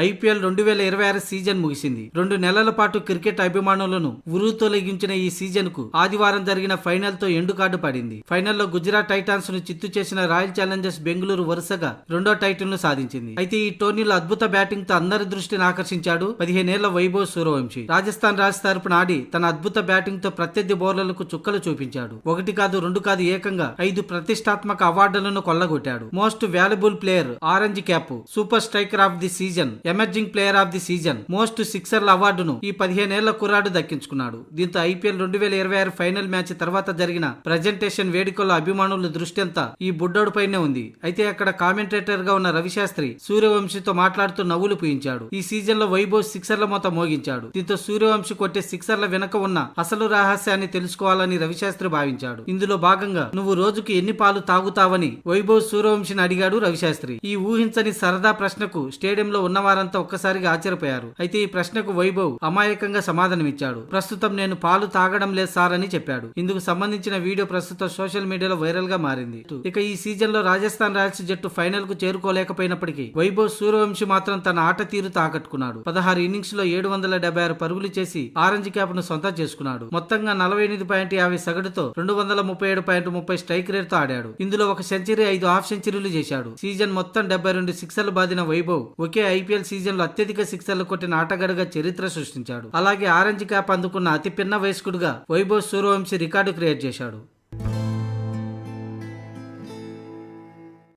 IPL 2026 season ముగిసింది. 2 నెలల పాటు క్రికెట్ అభిమానులను ఉర్రూతొలగించిన ఈ సీజన్ కు ఆదివారం జరిగిన ఫైనల్ తో ఎండు కార్డు పడింది. ఫైనల్లో గుజరాత్ టైటాన్స్ ను చిత్తు చేసిన రాయల్ ఛాలెంజర్స్ బెంగళూరు వరుసగా రెండో టైటిల్ ను సాధించింది. అయితే ఈ టోర్నీలో అద్భుత బ్యాటింగ్ తో అందరి దృష్టిని ఆకర్షించాడు 15 ఏళ్ల వైభవ్ సూర్యవంశీ. రాజస్థాన్ రాయల్స్ తరపున ఆడి తన అద్భుత బ్యాటింగ్ తో ప్రత్యర్థి బౌలర్లకు చుక్కలు చూపించాడు. 1 కాదు 2 కాదు ఏకంగా 5 ప్రతిష్టాత్మక అవార్డులను కొల్లగొట్టాడు. Most valuable player, orange cap, super striker of the season, emerging player of the season, most సిక్సర్ల అవార్డును ఈ 15 ఏళ్ల కుర్రాడు దక్కించుకున్నాడు. దీంతో ఐపీఎల్ 2026 ఫైనల్ మ్యాచ్ తర్వాత జరిగిన ప్రజెంటేషన్ వేడుకల్లో అభిమానుల దృష్టి అంతా ఈ బుడ్డోడు పైనే ఉంది. అయితే అక్కడ కామెంటేటర్ గా ఉన్న రవిశాస్త్రి సూర్యవంశీతో మాట్లాడుతూ నవ్వులు పూయించాడు. ఈ సీజన్ లో వైభవ్ సిక్సర్ల మొత్త మోగించాడు. దీంతో సూర్యవంశీ కొట్టే సిక్సర్ల వెనక ఉన్న అసలు రహస్యాన్ని తెలుసుకోవాలని రవిశాస్త్రి భావించాడు. ఇందులో భాగంగా నువ్వు రోజుకు ఎన్ని పాలు తాగుతావని వైభవ్ సూర్యవంశీని అడిగాడు రవిశాస్త్రి. ఈ ఊహించని సరదా ప్రశ్నకు స్టేడియంలో ఉన్నవారంతా ఒక్కసారిగా ఆశ్చర్యపోయారు. అయితే ఈ ప్రశ్నకు వైభవ్ అమాయకంగా సమాధానమిచ్చాడు. ప్రస్తుతం నేను పాలు తాగడం లేదు సార్ అని చెప్పాడు. ఇందుకు సంబంధించిన వీడియో ప్రస్తుతం సోషల్ మీడియాలో వైరల్ గా మారింది. ఇక ఈ సీజన్ లో రాజస్థాన్ రాయల్స్ జట్టు ఫైనల్ కు చేరుకోలేకపోయినప్పటికీ వైభవ్ సూర్యవంశీ మాత్రం తన ఆట తీరు తాకట్టుకున్నాడు. 16 ఇన్నింగ్స్ లో 776 పరుగులు చేసి ఆరెంజ్ క్యాప్ ను సొంతం చేసుకున్నాడు. మొత్తంగా 48.50 సగటుతో 237.30 స్ట్రైక్ రేట్ తో ఆడాడు. ఇందులో ఒక సెంచరీ, 5 హాఫ్ సెంచరీలు చేశాడు. సీజన్ మొత్తం 72 సిక్సర్లు బాదిన వైభవ్ ఒకే ఐపీఎల్ సీజన్ లో అత్యధిక సిక్సర్లు కొట్టిన ఆటగాడుగా చరిత్ర సృష్టించాడు. అలాగే ఆరెంజ్ క్యాప్ అందుకున్న అతి పిన్న వయస్కుడుగా వైభవ్ సూర్యవంశీ రికార్డు క్రియేట్ చేశాడు.